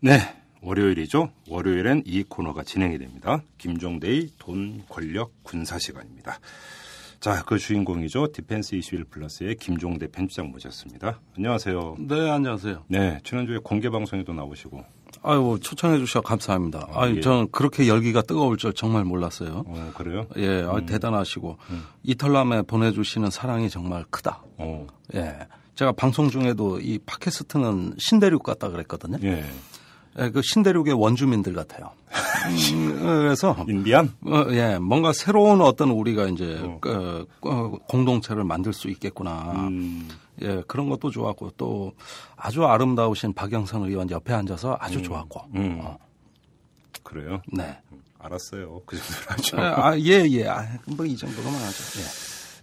네, 월요일이죠. 월요일엔 이 코너가 진행이 됩니다. 김종대의 돈, 권력, 군사 시간입니다. 자, 그 주인공이죠. 디펜스 21 플러스의 김종대 편집장 모셨습니다. 안녕하세요. 네, 안녕하세요. 네, 지난주에 공개 방송에도 나오시고. 아이고, 초청해 주셔서 감사합니다. 예. 저는 그렇게 열기가 뜨거울 줄 정말 몰랐어요. 그래요? 예, 대단하시고 이탈남에 보내주시는 사랑이 정말 크다. 예, 제가 방송 중에도 이 팟캐스트는 신대륙 같다 그랬거든요. 예. 예, 그 신대륙의 원주민들 같아요. 그래서 인디안? 예, 뭔가 새로운 어떤 우리가 이제 공동체를 만들 수 있겠구나. 예, 그런 것도 좋았고 또 아주 아름다우신 박영선 의원 옆에 앉아서 아주 좋았고. 그래요? 네. 알았어요. 그 정도로 하죠. 예. 뭐 이 정도로만 하죠. 예.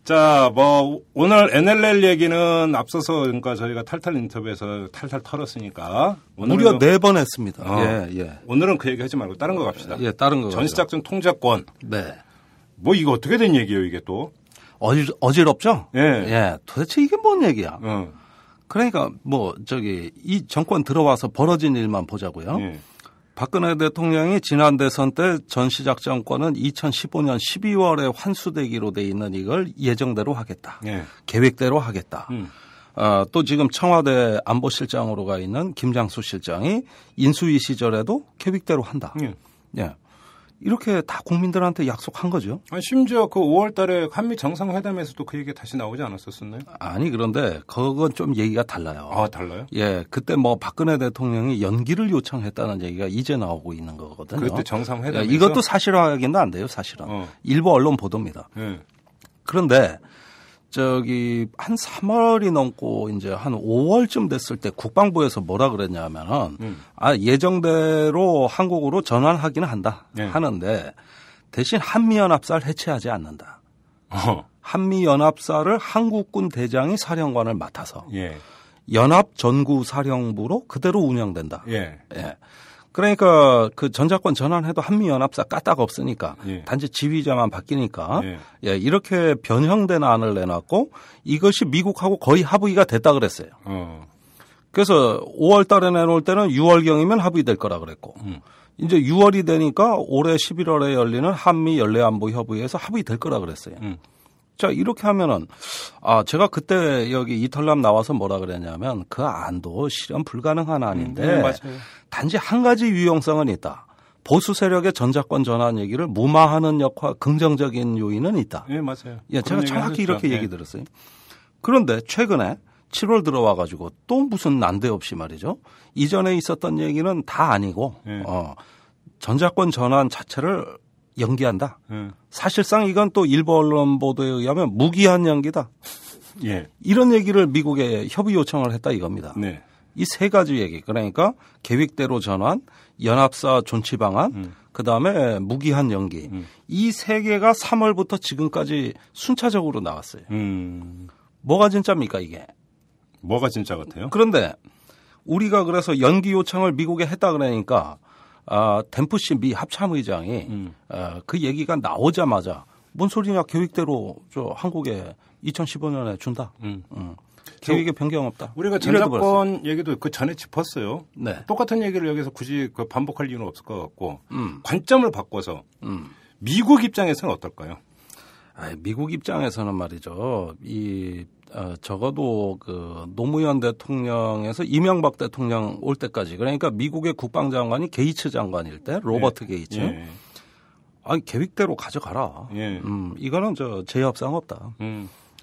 자, 뭐 오늘 NLL 얘기는 앞서서 그러니까 저희가 탈탈 인터뷰에서 탈탈 털었으니까 무려 4번 했습니다. 예. 오늘은 그 얘기 하지 말고 다른 거 갑시다. 예, 다른 거. 전시작전 통제권. 네. 뭐 이거 어떻게 된 얘기예요, 이게 또? 어지럽죠? 예. 예. 도대체 이게 뭔 얘기야? 그러니까 이 정권 들어와서 벌어진 일만 보자고요. 예. 박근혜 대통령이 지난 대선 때 전시작전권은 2015년 12월에 환수되기로 돼 있는 이걸 예정대로 하겠다. 예. 계획대로 하겠다. 또 지금 청와대 안보실장으로 가 있는 김장수 실장이 인수위 시절에도 계획대로 한다. 예. 이렇게 다 국민들한테 약속한 거죠. 심지어 그 5월 달에 한미 정상회담에서도 그 얘기 다시 나오지 않았었나요? 아니, 그런데 그건 좀 얘기가 달라요. 아, 달라요? 예. 그때 박근혜 대통령이 연기를 요청했다는 얘기가 이제 나오고 있는 거거든요. 그때 정상회담에서? 예, 이것도 사실 확인도 안 돼요, 사실은. 일부 언론 보도입니다. 그런데 한 3월이 넘고 이제 한 5월쯤 됐을 때 국방부에서 뭐라 그랬냐면은 예정대로 한국으로 전환하기는 한다. 하는데 대신 한미연합사를 해체하지 않는다. 한미연합사를 한국군 대장이 사령관을 맡아서 연합전구사령부로 그대로 운영된다. 예. 그러니까 그 전작권 전환해도 한미연합사 까딱 없으니까 단지 지휘자만 바뀌니까 이렇게 변형된 안을 내놨고 이것이 미국하고 거의 합의가 됐다 그랬어요. 그래서 5월 달에 내놓을 때는 6월경이면 합의될 거라 그랬고 이제 6월이 되니까 올해 11월에 열리는 한미 연례안보협의회에서 합의될 거라 그랬어요. 자, 이렇게 하면은, 제가 그때 여기 이탈남 나와서 뭐라 그랬냐면 그 안도 실현 불가능한 안인데 맞아요. 단지 한 가지 유용성은 있다. 보수 세력의 전작권 전환 얘기를 무마하는 역할, 긍정적인 요인은 있다. 예, 맞아요. 예, 제가 정확히 이렇게 얘기 들었어요. 그런데 최근에 7월 들어와 가지고 또 무슨 난데없이 말이죠. 이전에 있었던 얘기는 다 아니고, 전작권 전환 자체를 연기한다. 사실상 이건 또 일부 언론 보도에 의하면 무기한 연기다. 예. 이런 얘기를 미국에 협의 요청을 했다 이겁니다. 네. 이 세 가지 얘기, 그러니까 계획대로 전환, 연합사 존치 방안, 그다음에 무기한 연기. 이 세 개가 3월부터 지금까지 순차적으로 나왔어요. 뭐가 진짜입니까 이게? 뭐가 진짜 같아요? 그런데 우리가 그래서 연기 요청을 미국에 했다 그러니까 댐프시 미 합참의장이 그 얘기가 나오자마자 뭔 소리냐, 계획대로 한국에 2015년에 준다. 계획에 변경 없다. 우리가 전작권 얘기도 그 전에 짚었어요. 네. 똑같은 얘기를 여기서 굳이 반복할 이유는 없을 것 같고 관점을 바꿔서 미국 입장에서는 어떨까요? 미국 입장에서는 말이죠. 적어도 그 노무현 대통령에서 이명박 대통령 올 때까지, 그러니까 미국의 국방장관이 게이츠 장관일 때, 로버트 게이츠. 계획대로 가져가라. 이거는 제협상 없다.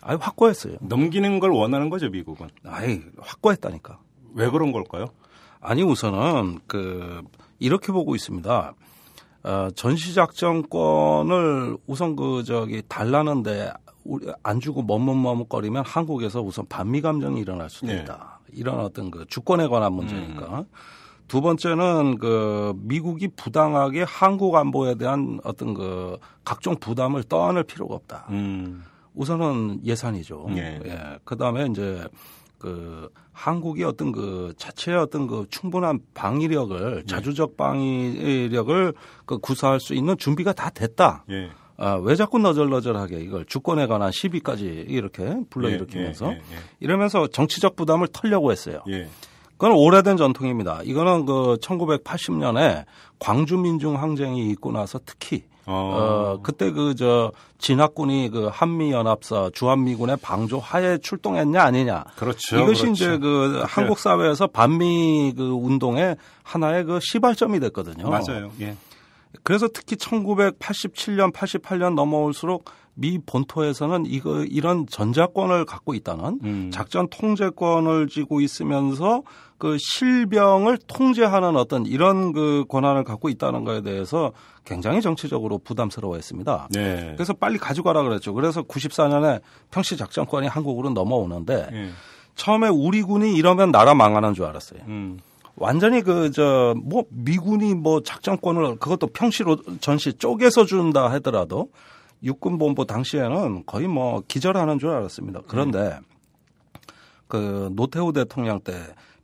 확고했어요. 넘기는 걸 원하는 거죠, 미국은. 확고했다니까. 왜 그런 걸까요? 우선은 이렇게 보고 있습니다. 전시작전권을 우선 달라는데 안 주고 머뭇머뭇거리면 한국에서 우선 반미 감정이 일어날 수도 있다. 이런 어떤 주권에 관한 문제니까. 두 번째는 미국이 부당하게 한국 안보에 대한 어떤 각종 부담을 떠안을 필요가 없다. 우선은 예산이죠. 그다음에 이제 한국이 어떤 자체의 어떤 충분한 방위력을, 자주적 방위력을 구사할 수 있는 준비가 다 됐다. 왜 자꾸 너절너절하게 이걸 주권에 관한 시비까지 이렇게 불러일으키면서 이러면서 정치적 부담을 털려고 했어요. 그건 오래된 전통입니다. 이거는 그 1980년에 광주 민중 항쟁이 있고 나서 특히 그때 진학군이 그 한미연합사 주한미군의 방조 하에 출동했냐 아니냐. 그렇죠. 이것이 그렇죠. 이제 그 한국 사회에서 반미 그 운동의 하나의 그 시발점이 됐거든요. 맞아요. 예. 그래서 특히 1987년, 88년 넘어올수록 미 본토에서는 이런 전자권을 갖고 있다는 작전 통제권을 쥐고 있으면서 그 실병을 통제하는 어떤 이런 그 권한을 갖고 있다는 거에 대해서 굉장히 정치적으로 부담스러워했습니다. 네. 그래서 빨리 가져가라 그랬죠. 그래서 94년에 평시 작전권이 한국으로 넘어오는데 처음에 우리 군이 이러면 나라 망하는 줄 알았어요. 완전히 미군이 작전권을 그것도 평시로 전시 쪼개서 준다 하더라도 육군본부 당시에는 거의 기절하는 줄 알았습니다. 그런데 그 노태우 대통령 때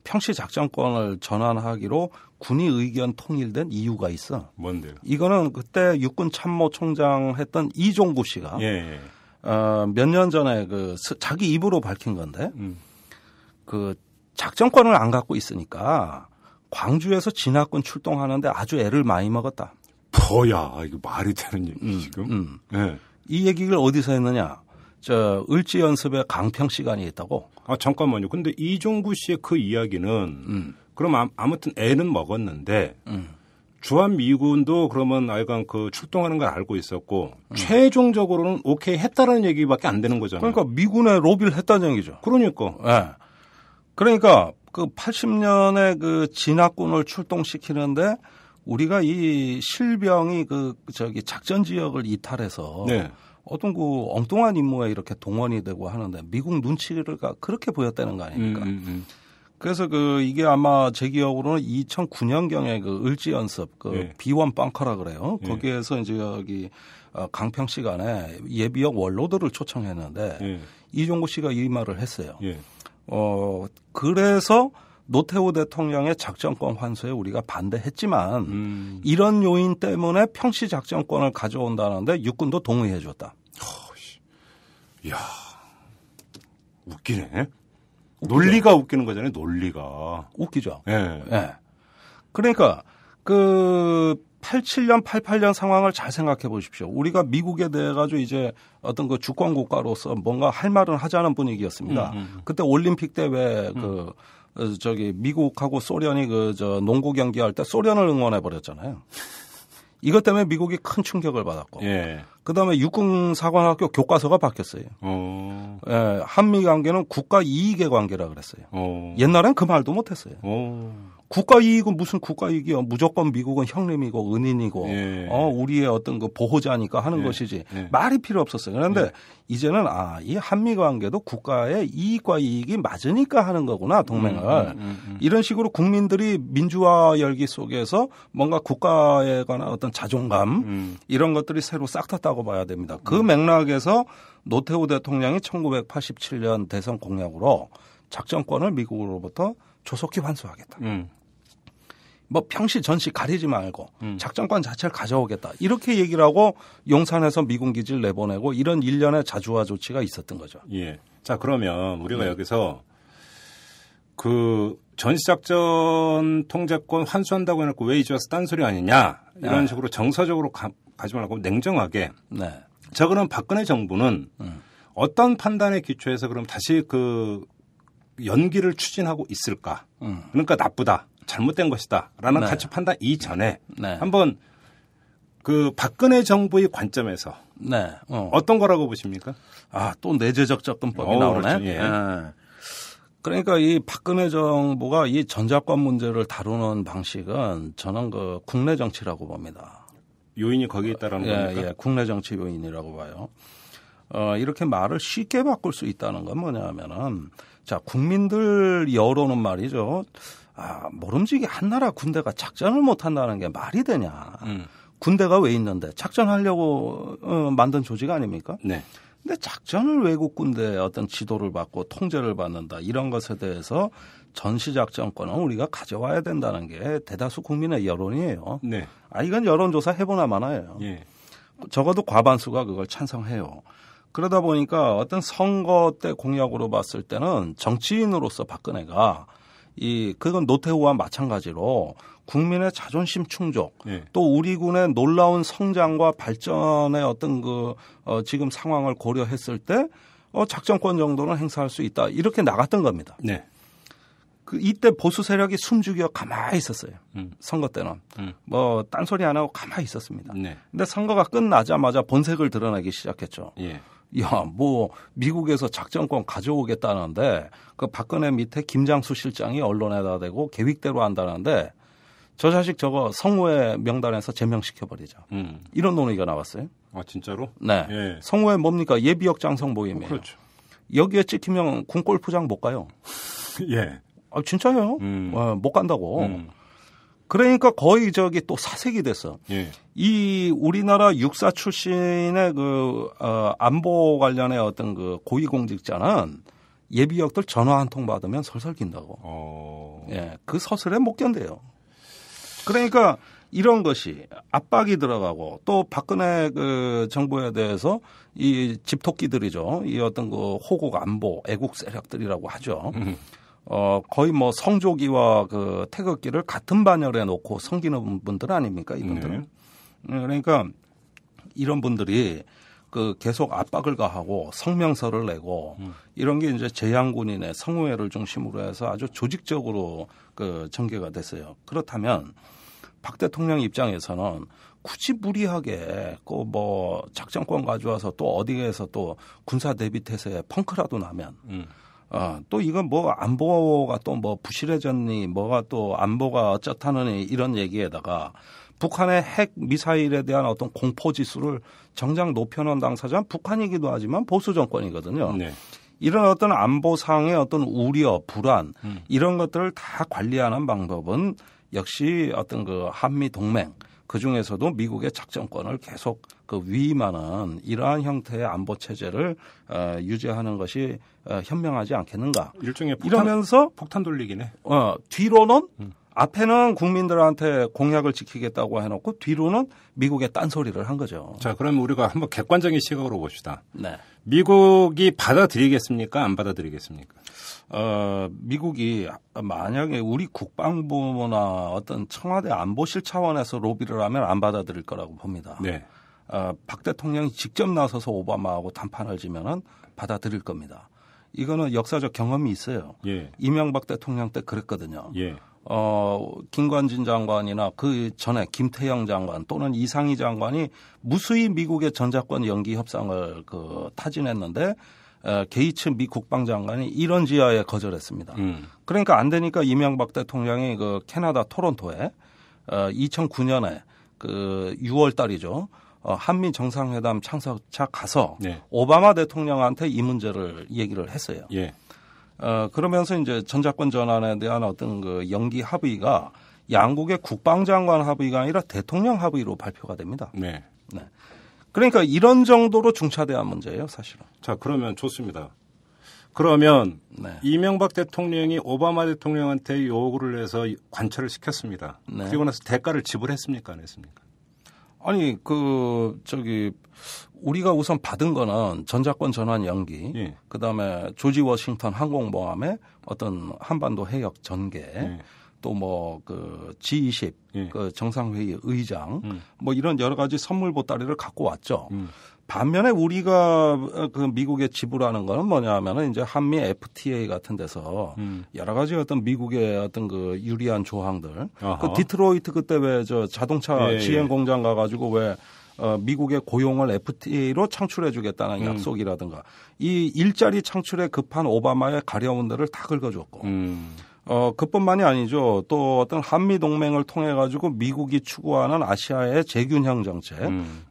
평시 작전권을 전환하기로 군이 의견 통일된 이유가 있어. 뭔데요? 이거는 그때 육군 참모총장 했던 이종구 씨가 몇 년 전에 자기 입으로 밝힌 건데 그 작전권을 안 갖고 있으니까 광주에서 진학군 출동하는데 아주 애를 많이 먹었다. 뭐야, 이거 말이 되는 얘기 지금? 네. 이 얘기를 어디서 했느냐? 을지 연습에 강평 시간이 있다고. 아, 잠깐만요. 근데 이종구 씨의 그 이야기는 그럼 아무튼 애는 먹었는데 주한 미군도 그러면 아이간 그 출동하는 걸 알고 있었고 최종적으로는 오케이 했다라는 얘기밖에 안 되는 거잖아요. 그러니까 미군에 로비를 했다는 얘기죠. 그러니까. 네. 그러니까 그 80년에 그 진학군을 출동시키는데 우리가 이 실병이 작전 지역을 이탈해서 네. 어떤 그 엉뚱한 임무에 이렇게 동원이 되고 하는데 미국 눈치가 그렇게 보였다는 거 아닙니까? 그래서 이게 아마 제 기억으로는 2009년경에 그 을지 연습 B1 벙커라 그래요. 거기에서 이제 여기 강평 시간에 예비역 원로들을 초청했는데 이종구 씨가 이 말을 했어요. 그래서 노태우 대통령의 작전권 환수에 우리가 반대했지만 이런 요인 때문에 평시 작전권을 가져온다는데 육군도 동의해 줬다. 이야, 웃기네. 논리가 웃기는 거잖아요. 논리가. 웃기죠. 예. 네. 그러니까 87년, 88년 상황을 잘 생각해 보십시오. 우리가 미국에 대해 가지고 이제 어떤 그 주권 국가로서 뭔가 할 말은 하자는 분위기였습니다. 그때 올림픽 때 왜 미국하고 소련이 농구 경기할 때 소련을 응원해 버렸잖아요. 이것 때문에 미국이 큰 충격을 받았고. 그다음에 육군사관학교 교과서가 바뀌었어요. 한미 관계는 국가 이익의 관계라 그랬어요. 옛날엔 그 말도 못 했어요. 국가 이익은 무슨 국가 이익이요? 무조건 미국은 형님이고 은인이고 우리의 어떤 그 보호자니까 하는 것이지 말이 필요 없었어요. 그런데 이제는 이 한미 관계도 국가의 이익과 이익이 맞으니까 하는 거구나 동맹을. 이런 식으로 국민들이 민주화 열기 속에서 뭔가 국가에 관한 어떤 자존감 이런 것들이 새로 싹 텄다고 봐야 됩니다. 그 맥락에서 노태우 대통령이 1987년 대선 공약으로 작전권을 미국으로부터 조속히 환수하겠다. 평시 전시 가리지 말고 작전권 자체를 가져오겠다. 이렇게 얘기를 하고 용산에서 미군 기지를 내보내고 이런 일련의 자주화 조치가 있었던 거죠. 예. 자, 그러면 우리가 여기서 전시작전 통제권 환수한다고 해놓고 왜 이제 와서 딴소리 아니냐. 이런 식으로 정서적으로 가지 말고 냉정하게. 자, 그럼 박근혜 정부는 어떤 판단의 기초에서 그럼 다시 연기를 추진하고 있을까? 그러니까 나쁘다. 잘못된 것이다. 라는 가치 판단 이전에 한번 박근혜 정부의 관점에서 어떤 거라고 보십니까? 또 내재적 접근법이 나오네. 그렇죠. 그러니까 이 박근혜 정부가 이 전자권 문제를 다루는 방식은 저는 국내 정치라고 봅니다. 요인이 거기에 있다라는 겁니까? 예, 국내 정치 요인이라고 봐요. 이렇게 말을 쉽게 바꿀 수 있다는 건 뭐냐면은 국민들 여론은 말이죠. 모름지기 한나라 군대가 작전을 못 한다는 게 말이 되냐. 군대가 왜 있는데 작전하려고 만든 조직 아닙니까? 네. 근데 작전을 외국 군대의 어떤 지도를 받고 통제를 받는다. 이런 것에 대해서 전시작전권은 우리가 가져와야 된다는 게 대다수 국민의 여론이에요. 네. 이건 여론조사 해보나 마나요. 예. 적어도 과반수가 그걸 찬성해요. 그러다 보니까 어떤 선거 때 공약으로 봤을 때는 정치인으로서 박근혜가 그건 노태우와 마찬가지로 국민의 자존심 충족, 예. 또 우리 군의 놀라운 성장과 발전의 어떤 지금 상황을 고려했을 때 작전권 정도는 행사할 수 있다. 이렇게 나갔던 겁니다. 네. 이때 보수 세력이 숨죽여 가만히 있었어요. 선거 때는. 뭐 딴소리 안 하고 가만히 있었습니다. 네. 근데 선거가 끝나자마자 본색을 드러내기 시작했죠. 예. 야, 뭐 미국에서 작전권 가져오겠다는데 그 박근혜 밑에 김장수 실장이 언론에다 대고 계획대로 한다는데 저 자식 저거 성우회 명단에서 제명시켜버리자. 이런 논의가 나왔어요. 아, 진짜로? 네. 예. 성우회 뭡니까? 예비역 장성 모임이에요. 그렇죠. 여기에 찍히면 군 골프장 못 가요. 예. 아, 진짜요? 못 간다고. 그러니까 거의 또 사색이 됐어. 예. 이 우리나라 육사 출신의 안보 관련의 어떤 고위공직자는 예비역들 전화 한 통 받으면 설설 긴다고. 예. 그 서슬에 못 견뎌요. 그러니까 이런 것이 압박이 들어가고 또 박근혜 정부에 대해서 이 집토끼들이죠. 이 어떤 호국 안보 애국 세력들이라고 하죠. 거의 뭐 성조기와 태극기를 같은 반열에 놓고 섬기는 분들 아닙니까? 이분들은. 네. 그러니까 이런 분들이 계속 압박을 가하고 성명서를 내고 이런 게 이제 재향군인의 성우회를 중심으로 해서 아주 조직적으로 전개가 됐어요. 그렇다면 박 대통령 입장에서는 굳이 무리하게 뭐 작전권 가져와서 또 어디에서 또 군사 대비 태세에 펑크라도 나면 또 이건 뭐 안보가 또 뭐 부실해졌니 뭐가 또 안보가 어쩌다느니 이런 얘기에다가 북한의 핵 미사일에 대한 어떤 공포 지수를 정작 높여놓은 당사자는 북한이기도 하지만 보수 정권이거든요. 네. 이런 어떤 안보상의 어떤 우려, 불안 이런 것들을 다 관리하는 방법은 역시 어떤 한미 동맹 그중에서도 미국의 작전권을 계속 위임하는 이러한 형태의 안보 체제를 유지하는 것이 현명하지 않겠는가. 일종의 이러면서 폭탄 돌리기네. 뒤로는 앞에는 국민들한테 공약을 지키겠다고 해놓고 뒤로는 미국의 딴소리를 한 거죠. 자, 그러면 우리가 한번 객관적인 시각으로 봅시다. 네. 미국이 받아들이겠습니까? 안 받아들이겠습니까? 미국이 만약에 우리 국방부나 어떤 청와대 안보실 차원에서 로비를 하면 안 받아들일 거라고 봅니다. 네. 박 대통령이 직접 나서서 오바마하고 담판을 지면은 받아들일 겁니다. 이거는 역사적 경험이 있어요. 예. 이명박 대통령 때 그랬거든요. 예. 김관진 장관이나 그 전에 김태영 장관 또는 이상희 장관이 무수히 미국의 전작권 연기 협상을 타진했는데 게이츠 미 국방장관이 이런 지하에 거절했습니다. 그러니까 안 되니까 이명박 대통령이 캐나다 토론토에 2009년에 6월 달이죠. 한미 정상회담 참석차 가서 네. 오바마 대통령한테 이 문제를 얘기를 했어요. 예. 그러면서 이제 전작권 전환에 대한 어떤 연기 합의가 양국의 국방장관 합의가 아니라 대통령 합의로 발표가 됩니다. 네. 네. 그러니까 이런 정도로 중차대한 문제예요, 사실은. 자, 그러면 좋습니다. 그러면 네. 이명박 대통령이 오바마 대통령한테 요구를 해서 관철을 시켰습니다. 네. 그리고 나서 대가를 지불했습니까, 안 했습니까? 아니, 우리가 우선 받은 거는 전작권 전환 연기, 예. 그 다음에 조지 워싱턴 항공모함의 어떤 한반도 해역 전개, 예. 또 G20, 예. 정상회의 의장, 뭐 이런 여러 가지 선물 보따리를 갖고 왔죠. 반면에 우리가 미국에 지불하는 거는 뭐냐 하면은 이제 한미 FTA 같은 데서 여러 가지 어떤 미국의 어떤 유리한 조항들. 디트로이트 그때 왜 자동차 지행 공장 가가지고 왜 미국의 고용을 FTA로 창출해 주겠다는 약속이라든가 이 일자리 창출에 급한 오바마의 가려운 데를 다 긁어줬고. 그뿐만이 아니죠. 또 어떤 한미 동맹을 통해 가지고 미국이 추구하는 아시아의 재균형 정책,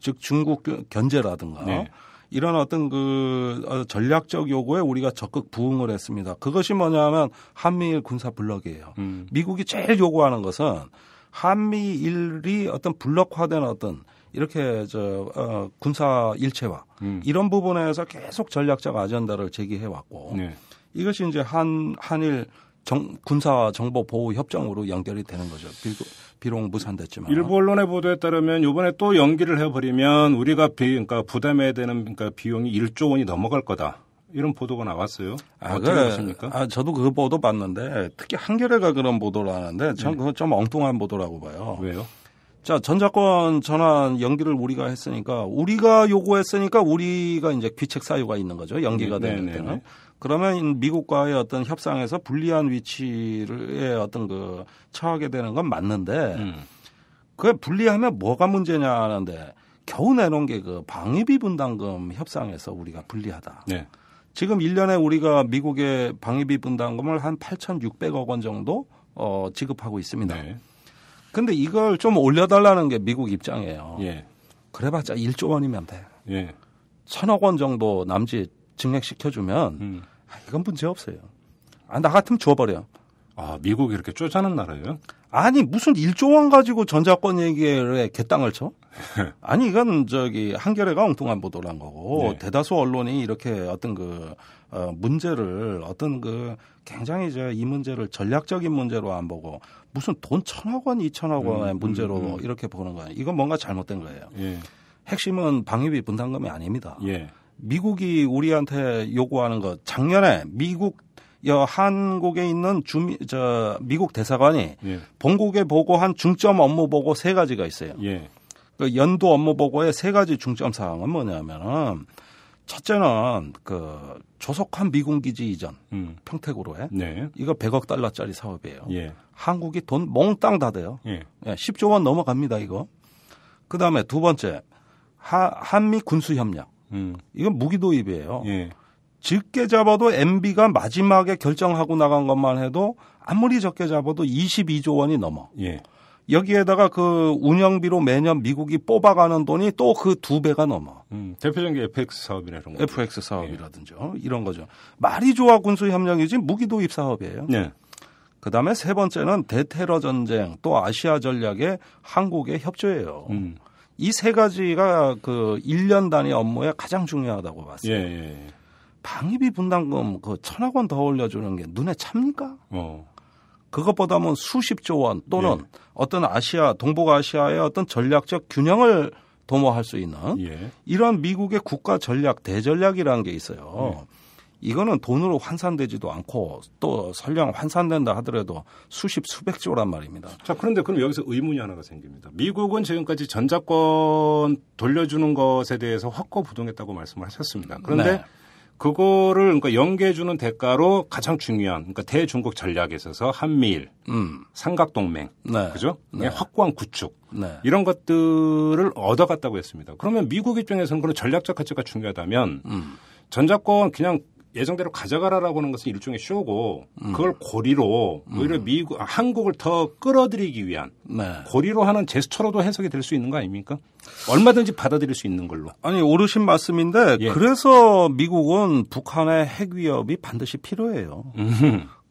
즉 중국 견제라든가 네. 이런 어떤 전략적 요구에 우리가 적극 부응을 했습니다. 그것이 뭐냐면 한미일 군사 블록이에요. 미국이 제일 요구하는 것은 한미일이 어떤 블록화된 어떤 이렇게 군사 일체화 이런 부분에서 계속 전략적 아젠다를 제기해 왔고 네. 이것이 이제 한일 군사 정보 보호 협정으로 연결이 되는 거죠. 비록 무산됐지만. 일부 언론의 보도에 따르면 이번에 또 연기를 해버리면 우리가 그러니까 부담해야 되는 비용이 1조 원이 넘어갈 거다. 이런 보도가 나왔어요. 어떻게 보십니까? 저도 그 보도 봤는데 특히 한겨레가 그런 보도를 하는데 전 그건 좀 엉뚱한 보도라고 봐요. 왜요? 자, 전자권 전환 연기를 우리가 했으니까 우리가 요구했으니까 우리가 이제 귀책 사유가 있는 거죠. 연기가 되는 때는. 그러면 미국과의 어떤 협상에서 불리한 위치에 어떤 그 처하게 되는 건 맞는데 그게 불리하면 뭐가 문제냐 하는데 겨우 내놓은 게 그 방위비 분담금 협상에서 우리가 불리하다. 네. 지금 1년에 우리가 미국의 방위비 분담금을 한 8,600억 원 정도 지급하고 있습니다. 네. 근데 이걸 좀 올려달라는 게 미국 입장이에요. 예. 그래봤자 1조 원이면 돼. 예. 1,000억 원 정도 남짓 증액시켜주면 이건 문제 없어요. 나 같으면 줘버려. 미국이 이렇게 쪼잔한 나라예요? 아니 무슨 1조 원 가지고 전자권 얘기에 개땅을 쳐? 아니 이건 한겨레가 엉뚱한 보도를 한 거고 네. 대다수 언론이 이렇게 어떤 문제를 어떤 굉장히 이 문제를 전략적인 문제로 안 보고 무슨 돈 1,000억 원, 2,000억 원의 문제로 이렇게 보는 거예요. 이건 뭔가 잘못된 거예요. 예. 핵심은 방위비 분담금이 아닙니다. 예. 미국이 우리한테 요구하는 것 작년에 한국에 있는 미국 대사관이 예. 본국에 보고한 중점 업무 보고 3가지가 있어요. 예. 그 연도 업무 보고의 3가지 중점 사항은 뭐냐면은 첫째는 조속한 미군 기지 이전 평택으로 해. 네. 이거 100억 달러짜리 사업이에요. 예. 한국이 돈 몽땅 다 돼요. 예. 10조 원 넘어갑니다 이거. 그다음에 두 번째 한미 군수 협력. 이건 무기 도입이에요. 예. 적게 잡아도 MB가 마지막에 결정하고 나간 것만 해도 아무리 적게 잡아도 22조 원이 넘어. 예. 여기에다가 그 운영비로 매년 미국이 뽑아가는 돈이 또 그 2배가 넘어. 대표적인 게 FX 사업이나 이런 거. FX 사업이라든지 이런 거죠. 말이 좋아 군수협력이지 무기 도입 사업이에요. 네. 그다음에 세 번째는 대테러 전쟁 또 아시아 전략에 한국의 협조예요. 이 3가지가 1년 단위 업무에 가장 중요하다고 봤어요. 예. 방위비 분담금 1,000억 원 더 올려주는 게 눈에 찹니까? 그것보다는 수십조 원 또는 어떤 동북아시아의 어떤 전략적 균형을 도모할 수 있는 이런 미국의 국가 전략, 대전략이라는 게 있어요. 이거는 돈으로 환산되지도 않고 또 설령 환산된다 하더라도 수백조란 말입니다. 자, 그런데 그럼 여기서 의문이 하나가 생깁니다. 미국은 지금까지 전자권 돌려주는 것에 대해서 확고부동했다고 말씀을 하셨습니다. 그런데 네. 그거를 연계해주는 대가로 가장 중요한 대중국 전략에 있어서 한미일, 삼각동맹, 네. 그죠? 네. 확고한 구축 네. 이런 것들을 얻어갔다고 했습니다. 그러면 미국 입장에서는 그런 전략적 가치가 중요하다면 전자권 그냥 예정대로 가져가라라고 하는 것은 일종의 쇼고 그걸 고리로 오히려 한국을 더 끌어들이기 위한 고리로 하는 제스처로도 해석이 될 수 있는 거 아닙니까? 얼마든지 받아들일 수 있는 걸로. 아니 오르신 말씀인데 그래서 미국은 북한의 핵 위협이 반드시 필요해요.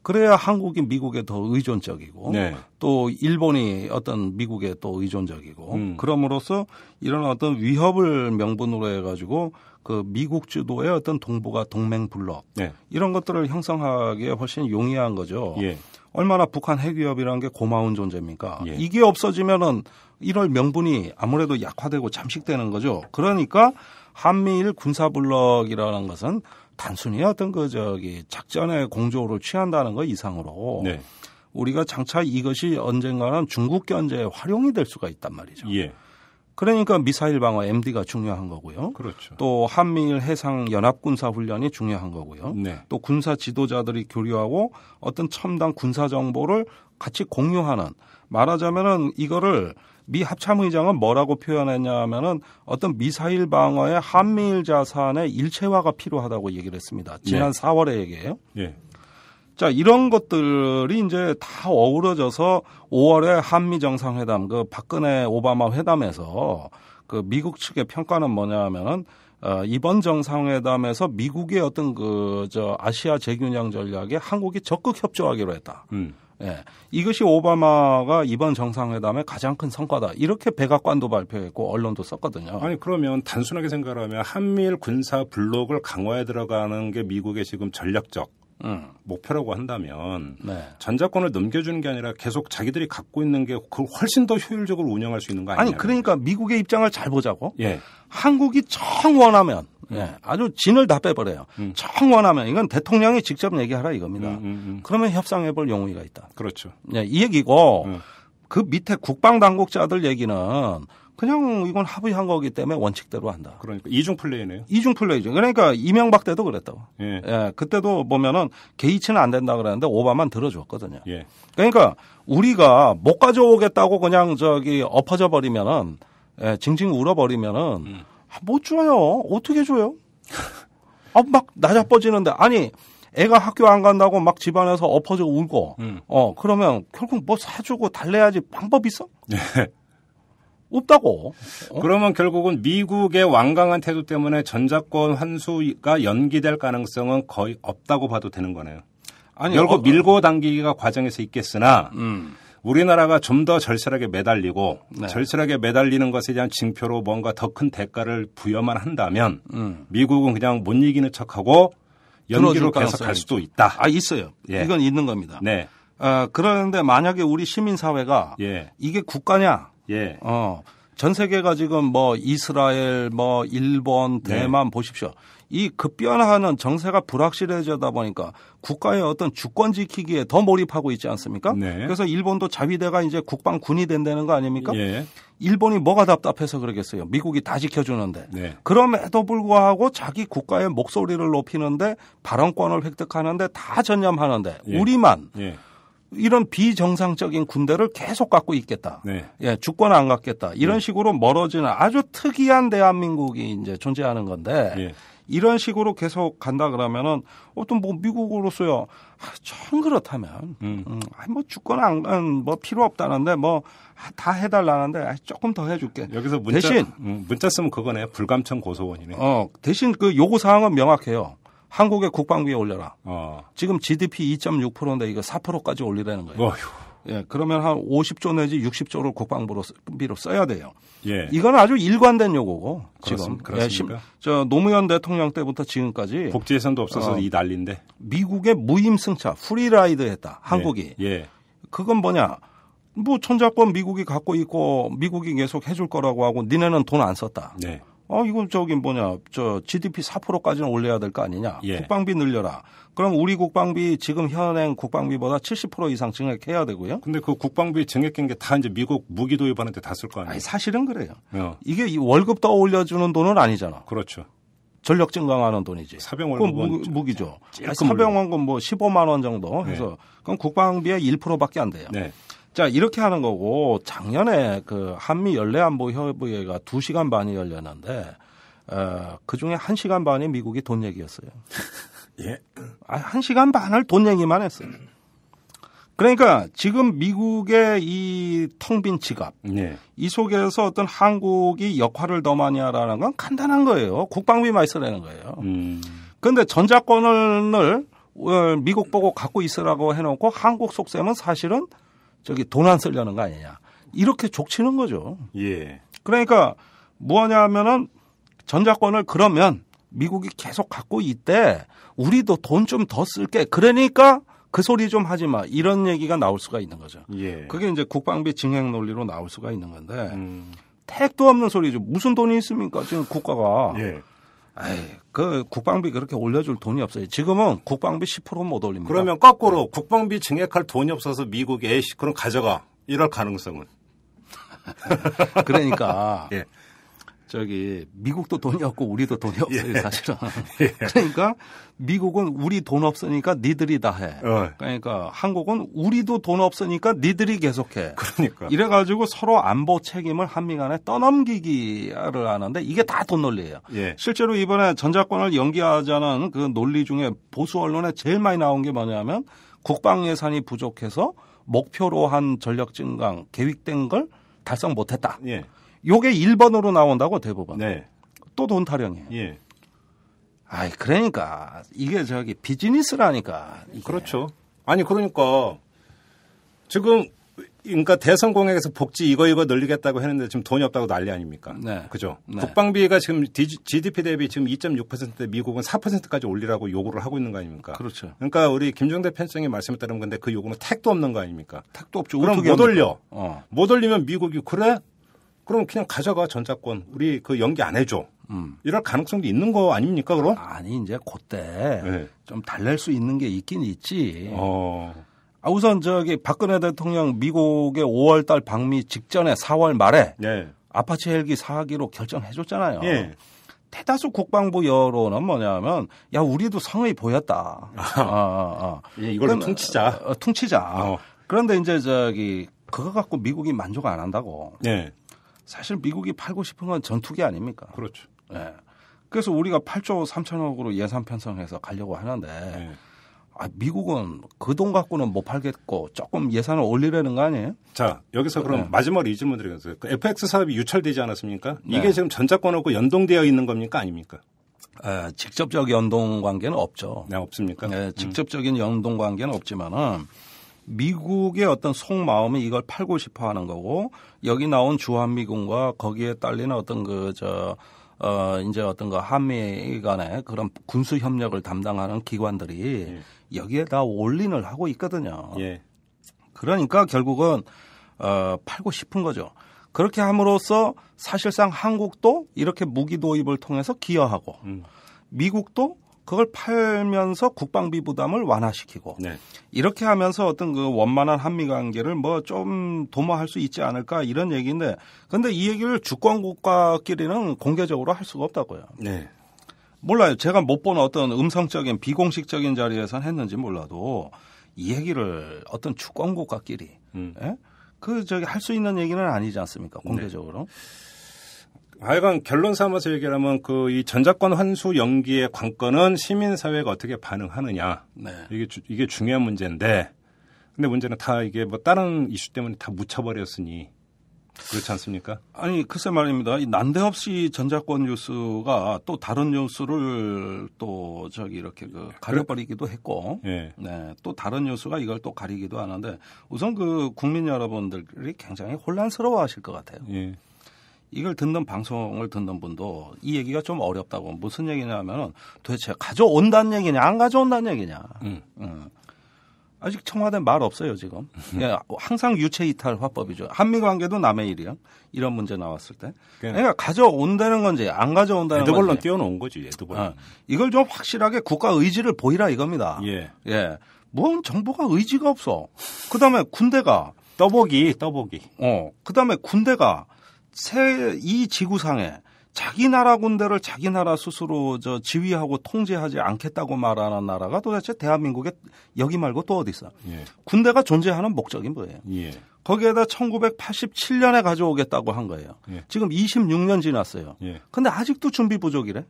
그래야 한국이 미국에 더 의존적이고 또 일본이 어떤 미국에 또 의존적이고 그럼으로써 이런 어떤 위협을 명분으로 해가지고 미국 주도의 어떤 동북아 동맹 블록 이런 것들을 형성하기에 훨씬 용이한 거죠. 얼마나 북한 핵 위협이라는 게 고마운 존재입니까? 이게 없어지면은 이럴 명분이 아무래도 약화되고 잠식되는 거죠. 그러니까 한미일 군사 블록이라는 것은 단순히 어떤 작전의 공조를 취한다는 것 이상으로 우리가 장차 이것이 언젠가는 중국 견제에 활용이 될 수가 있단 말이죠. 그러니까 미사일 방어 MD가 중요한 거고요. 그렇죠. 또 한미일 해상 연합 군사 훈련이 중요한 거고요. 또 군사 지도자들이 교류하고 어떤 첨단 군사 정보를 같이 공유하는 말하자면은 이거를 미 합참의장은 뭐라고 표현했냐면은 어떤 미사일 방어의 한미일 자산의 일체화가 필요하다고 얘기를 했습니다. 지난 4월에 얘기해요. 자, 이런 것들이 이제 다 어우러져서 5월에 한미 정상회담, 박근혜 오바마 회담에서 미국 측의 평가는 뭐냐면은 이번 정상회담에서 미국의 어떤 아시아 재균형 전략에 한국이 적극 협조하기로 했다. 이것이 오바마가 이번 정상회담의 가장 큰 성과다. 이렇게 백악관도 발표했고 언론도 썼거든요. 아니 그러면 단순하게 생각하면 한미일 군사 블록을 강화해 들어가는 게 미국의 지금 전략적 목표라고 한다면 네. 전자권을 넘겨주는 게 아니라 계속 자기들이 갖고 있는 게 그걸 훨씬 더 효율적으로 운영할 수 있는 거 아니냐? 아니 그러니까 미국의 입장을 잘 보자고. 예. 한국이 정 원하면 아주 진을 다 빼버려요. 정 원하면 이건 대통령이 직접 얘기하라 이겁니다. 그러면 협상해볼 용의가 있다. 그렇죠. 네, 이 얘기고 그 밑에 국방 당국자들 얘기는 그냥 이건 합의한 거기 때문에 원칙대로 한다. 그러니까 이중 플레이네요. 이중 플레이죠. 그러니까 이명박 때도 그랬다고. 예. 예, 그때도 보면은 게이츠는 안 된다 그랬는데 오바마는 들어줬거든요. 예. 그러니까 우리가 못 가져오겠다고 그냥 엎어져 버리면은 징징 울어버리면은 못 줘요. 어떻게 줘요? 막 나자빠지는데 아니 애가 학교 안 간다고 막 집안에서 엎어져 울고 그러면 결국 뭐 사주고 달래야지 방법 있어? 예. 없다고. 그러면 결국은 미국의 완강한 태도 때문에 전자권 환수가 연기될 가능성은 거의 없다고 봐도 되는 거네요. 아니, 결국 밀고 당기기가 과정에서 있겠으나 우리나라가 좀 더 절실하게 매달리고 네. 절실하게 매달리는 것에 대한 징표로 뭔가 더 큰 대가를 부여만 한다면 미국은 그냥 못 이기는 척하고 연기로 계속 갈 수도 있다. 아 있어요. 예. 이건 있는 겁니다. 네. 그런데 만약에 우리 시민사회가 예. 이게 국가냐? 예. 전 세계가 지금 뭐 이스라엘, 뭐 일본, 대만 보십시오. 이 급변하는 정세가 불확실해지다 보니까 국가의 어떤 주권 지키기에 더 몰입하고 있지 않습니까? 네. 그래서 일본도 자위대가 이제 국방군이 된다는 거 아닙니까? 예. 일본이 뭐가 답답해서 그러겠어요. 미국이 다 지켜주는데. 네. 그럼에도 불구하고 자기 국가의 목소리를 높이는데 발언권을 획득하는데 다 전념하는데 예. 우리만 예. 이런 비정상적인 군대를 계속 갖고 있겠다. 네. 예, 주권 안 갖겠다. 이런 식으로 멀어지는 아주 특이한 대한민국이 이제 존재하는 건데 예. 이런 식으로 계속 간다 그러면은 어떤 뭐 미국으로서요. 전 그렇다면 뭐 주권 뭐 필요 없다는데 뭐 다 해달라는데 조금 더 해줄게. 여기서 문자 쓰면 그거네. 불감청 고소원이네. 대신 그 요구 사항은 명확해요. 한국의 국방비에 올려라. 지금 GDP 2.6%인데 이거 4%까지 올리라는 거예요. 어휴. 예, 그러면 한 50조 내지 60조를 국방비로 써야 돼요. 예. 이건 아주 일관된 요구고 지금. 그렇습니까? 저 노무현 대통령 때부터 지금까지 복지 예산도 없어서 이 난리인데. 미국의 무임승차 프리라이드 했다. 한국이. 예. 그건 뭐냐? 뭐 전자권 미국이 갖고 있고 미국이 계속 해줄 거라고 하고 니네는 돈 안 썼다. 네. 이건 GDP 4%까지는 올려야 될 거 아니냐. 예. 국방비 늘려라. 그럼 우리 국방비 지금 현행 국방비보다 70% 이상 증액해야 되고요. 근데 그 국방비 증액한 게 다 이제 미국 무기 도입하는데 다 쓸 거 아니에요? 아니, 사실은 그래요. 이게 월급 더 올려주는 돈은 아니잖아. 그렇죠. 전력 증강하는 돈이지. 사병 월급은 무기죠. 사병원금 뭐 15만 원 정도 해서 그럼 국방비의 1%밖에 안 돼요. 네. 자, 이렇게 하는 거고 작년에 그 한미 연례안보 협의회가 2시간 반이 열렸는데 그중에 1시간 반이 미국이 돈 얘기였어요. 예. 1시간 반을 돈 얘기만 했어요. 그러니까 지금 미국의 이 텅 빈 지갑 네. 이 속에서 어떤 한국이 역할을 더 많이 하라는 건 간단한 거예요. 국방비만 쓰라는 거예요. 그런데 전자권을 미국 보고 갖고 있으라고 해놓고 한국 속셈은 사실은 돈 안 쓰려는 거 아니냐. 이렇게 족치는 거죠. 예. 그러니까 뭐냐면은 전자권을 그러면 미국이 계속 갖고 있대. 우리도 돈 좀 더 쓸게. 그러니까 그 소리 좀 하지 마. 이런 얘기가 나올 수가 있는 거죠. 예. 그게 이제 국방비 증액 논리로 나올 수가 있는 건데 택도 없는 소리죠. 무슨 돈이 있습니까? 지금 국가가. 예. 그 국방비 그렇게 올려줄 돈이 없어요. 지금은 국방비 10% 못 올립니다. 그러면 거꾸로 국방비 증액할 돈이 없어서 미국이 에이씨 그럼 가져가 이럴 가능성은? 그러니까 예. 미국도 돈이 없고 우리도 돈이 없어요. 예. 사실은. 예. 그러니까 미국은 우리 돈 없으니까 니들이 다 해. 그러니까 한국은 우리도 돈 없으니까 니들이 계속해. 그러니까. 이래가지고 서로 안보 책임을 한미 간에 떠넘기기를 하는데 이게 다 돈 논리예요. 예. 실제로 이번에 전자권을 연기하자는 그 논리 중에 보수 언론에 제일 많이 나온 게 뭐냐면 국방 예산이 부족해서 목표로 한 전력 증강 계획된 걸 달성 못했다. 예. 요게 1번으로 나온다고 대부분. 네. 또 돈 타령이에요. 예. 그러니까 이게 비즈니스라니까. 이게. 그렇죠. 아니 그러니까 지금 그러니까 대선 공약에서 복지 이거 늘리겠다고 했는데 지금 돈이 없다고 난리 아닙니까? 네. 그죠? 네. 국방비가 지금 GDP 대비 지금 2.6%대 미국은 4%까지 올리라고 요구를 하고 있는 거 아닙니까? 그렇죠. 그러니까 우리 김종대 편장의 말씀에 따르면 근데 그 요구는 택도 없는 거 아닙니까? 택도 없죠. 그럼 못 올려. 못 올리면 미국이 그래? 그럼 그냥 가져가 전자권. 우리 그 연기 안 해줘. 이럴 가능성도 있는 거 아닙니까? 그럼? 아니 이제 그때 좀 달랠 수 있는 게 있긴 있지. 우선 박근혜 대통령 미국의 5월달 방미 직전에 4월 말에 아파치 헬기 사기로 결정해줬잖아요. 대다수 국방부 여론은 뭐냐면 야 우리도 성의 보였다. 이걸로 퉁치자. 퉁치자. 그런데 이제 그거 갖고 미국이 만족 안 한다고. 사실 미국이 팔고 싶은 건 전투기 아닙니까? 그렇죠. 그래서 우리가 8조 3천억으로 예산 편성해서 가려고 하는데 미국은 그 돈 갖고는 못 팔겠고 조금 예산을 올리려는 거 아니에요? 자, 여기서 그럼 마지막으로 이 질문 드리겠습니다. 그 FX 사업이 유찰되지 않았습니까? 이게 지금 전자권하고 연동되어 있는 겁니까? 아닙니까? 직접적 연동 관계는 없죠. 네, 없습니까? 직접적인 연동 관계는 없지만은 미국의 어떤 속마음이 이걸 팔고 싶어 하는 거고 여기 나온 주한미군과 거기에 딸리는 어떤 이제 어떤 한미 간의 그런 군수 협력을 담당하는 기관들이 여기에 다 올인을 하고 있거든요. 그러니까 결국은 팔고 싶은 거죠. 그렇게 함으로써 사실상 한국도 이렇게 무기 도입을 통해서 기여하고 미국도 그걸 팔면서 국방비 부담을 완화시키고 이렇게 하면서 어떤 그 원만한 한미 관계를 뭐 좀 도모할 수 있지 않을까 이런 얘기인데 근데 이 얘기를 주권 국가끼리는 공개적으로 할 수가 없다고요. 몰라요. 제가 못 본 어떤 음성적인 비공식적인 자리에선 했는지 몰라도 이 얘기를 어떤 주권 국가끼리 할 수 있는 얘기는 아니지 않습니까? 공개적으로. 하여간 결론 삼아서 얘기하면 이 전자권 환수 연기의 관건은 시민사회가 어떻게 반응하느냐. 이게 중요한 문제인데 근데 문제는 다 이게 뭐 다른 이슈 때문에 다 묻혀버렸으니 그렇지 않습니까? 아니 글쎄 말입니다. 이 난데없이 전자권 뉴스가 또 다른 뉴스를 또 이렇게 가려버리기도 했고 또 다른 뉴스가 이걸 또 가리기도 하는데 우선 국민 여러분들이 굉장히 혼란스러워하실 것 같아요. 이걸 방송을 듣는 분도 이 얘기가 좀 어렵다고 무슨 얘기냐면은 도대체 가져온다는 얘기냐 안 가져온다는 얘기냐. 아직 청와대 말 없어요 지금. 항상 유체이탈 화법이죠. 한미 관계도 남의 일이야. 이런 문제 나왔을 때. 그러니까 가져온다는 건지 안 가져온다는 건지. 에드벌런 띄워놓은 거지. 에드벌런. 이걸 좀 확실하게 국가 의지를 보이라 이겁니다. 뭔 정부가 의지가 없어. 그다음에 군대가 떠보기. 그다음에 군대가 이 지구상에 자기 나라 군대를 자기 나라 스스로 지휘하고 통제하지 않겠다고 말하는 나라가 도대체 대한민국에 여기 말고 또 어디 있어? 군대가 존재하는 목적이 뭐예요? 거기에다 1987년에 가져오겠다고 한 거예요. 지금 26년 지났어요. 근데 아직도 준비 부족이래.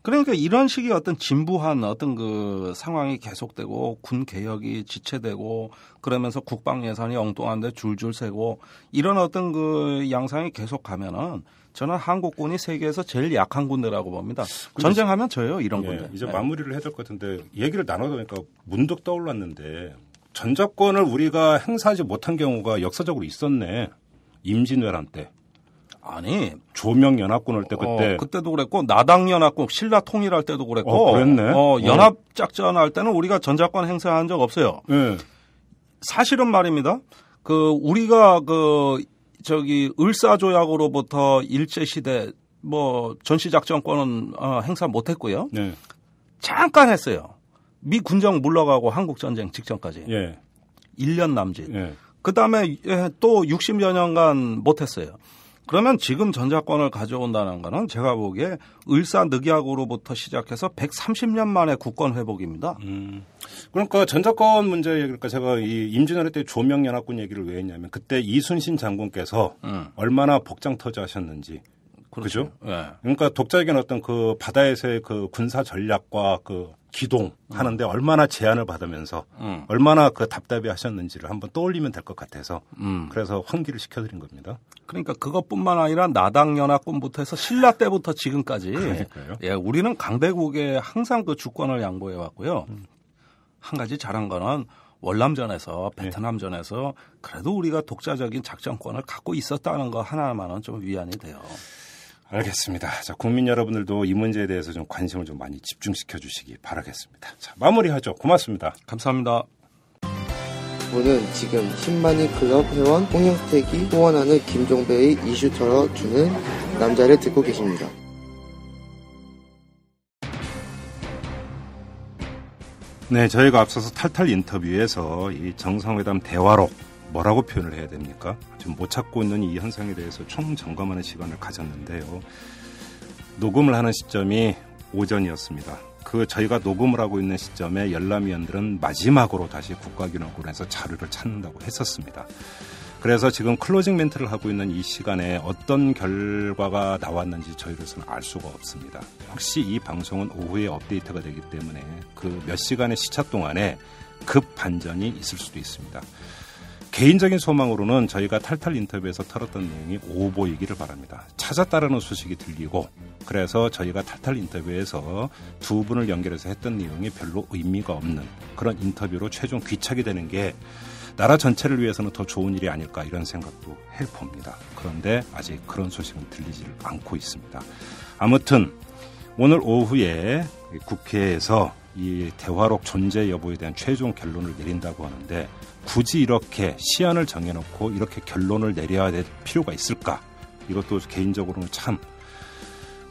그러니까 이런 식의 어떤 진부한 어떤 상황이 계속되고 군 개혁이 지체되고 그러면서 국방 예산이 엉뚱한데 줄줄 새고 이런 어떤 양상이 계속 가면은 저는 한국군이 세계에서 제일 약한 군대라고 봅니다. 전쟁하면 져요 이런 군대. 이제 마무리를 해야 될 것 같은데 얘기를 나누다 보니까 문득 떠올랐는데 전자권을 우리가 행사하지 못한 경우가 역사적으로 있었네. 임진왜란 때. 아니 조명연합군 할 때 그때도 그랬고 나당연합군 신라 통일할 때도 그랬고 그랬네. 연합작전 할 때는 우리가 전자권 행사한 적 없어요. 사실은 말입니다. 우리가 을사조약으로부터 일제시대 전시작전권은 행사 못했고요. 잠깐 했어요. 미 군정 물러가고 한국전쟁 직전까지. 1년 남짓. 그다음에 또 60여 년간 못했어요. 그러면 지금 전자권을 가져온다는 거는 제가 보기에 을사늑약으로부터 시작해서 130년 만에 국권 회복입니다. 그러니까 전자권 문제 얘기니까 제가 이 임진왜란 때 조명연합군 얘기를 왜 했냐면 그때 이순신 장군께서 얼마나 복장터지하셨는지. 그렇죠? 그러니까 독자에게는 어떤 바다에서의 군사 전략과 기동하는데 얼마나 제한을 받으면서 얼마나 답답해 하셨는지를 한번 떠올리면 될 것 같아서 그래서 환기를 시켜드린 겁니다. 그러니까 그것뿐만 아니라 나당연합군부터 해서 신라 때부터 지금까지 우리는 강대국에 항상 주권을 양보해 왔고요. 한 가지 잘한 거는 월남전에서 베트남전에서 그래도 우리가 독자적인 작전권을 갖고 있었다는 거 하나만은 좀 위안이 돼요. 알겠습니다. 자, 국민 여러분들도 이 문제에 대해서 좀 관심을 좀 많이 집중시켜 주시기 바라겠습니다. 자, 마무리하죠. 고맙습니다. 감사합니다. 오늘 지금 신만이 클럽 회원 홍영택이 후원하는 김종배의 이슈 털어주는 남자를 듣고 계십니다. 네, 저희가 앞서서 탈탈 인터뷰에서 이 정상회담 대화록 뭐라고 표현을 해야 됩니까? 지금 못 찾고 있는 이 현상에 대해서 총점검하는 시간을 가졌는데요. 녹음을 하는 시점이 오전이었습니다. 그 저희가 녹음을 하고 있는 시점에 열람위원들은 마지막으로 다시 국가기록원에서 자료를 찾는다고 했었습니다. 그래서 지금 클로징 멘트를 하고 있는 이 시간에 어떤 결과가 나왔는지 저희로서는 알 수가 없습니다. 혹시 이 방송은 오후에 업데이트가 되기 때문에 그 몇 시간의 시차 동안에 급 반전이 있을 수도 있습니다. 개인적인 소망으로는 저희가 탈탈 인터뷰에서 털었던 내용이 오보이기를 바랍니다. 찾았다라는 소식이 들리고 그래서 저희가 탈탈 인터뷰에서 두 분을 연결해서 했던 내용이 별로 의미가 없는 그런 인터뷰로 최종 귀착이 되는 게 나라 전체를 위해서는 더 좋은 일이 아닐까 이런 생각도 해봅니다. 그런데 아직 그런 소식은 들리지를 않고 있습니다. 아무튼 오늘 오후에 국회에서 이 대화록 존재 여부에 대한 최종 결론을 내린다고 하는데 굳이 이렇게 시한을 정해놓고 이렇게 결론을 내려야 될 필요가 있을까? 이것도 개인적으로는 참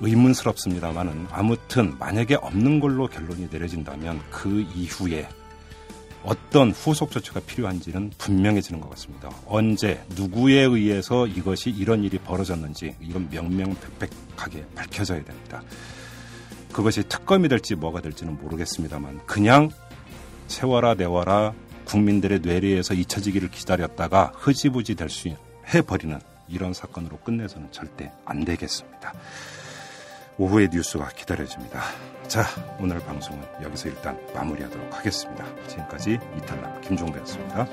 의문스럽습니다만은 아무튼 만약에 없는 걸로 결론이 내려진다면 그 이후에 어떤 후속 조치가 필요한지는 분명해지는 것 같습니다. 언제 누구에 의해서 이것이 이런 일이 벌어졌는지 이건 명명백백하게 밝혀져야 됩니다. 그것이 특검이 될지 뭐가 될지는 모르겠습니다만 그냥 세워라 내워라 국민들의 뇌리에서 잊혀지기를 기다렸다가 흐지부지 될 수 해버리는 이런 사건으로 끝내서는 절대 안 되겠습니다. 오후의 뉴스가 기다려집니다. 자, 오늘 방송은 여기서 일단 마무리하도록 하겠습니다. 지금까지 이탈남 김종배였습니다.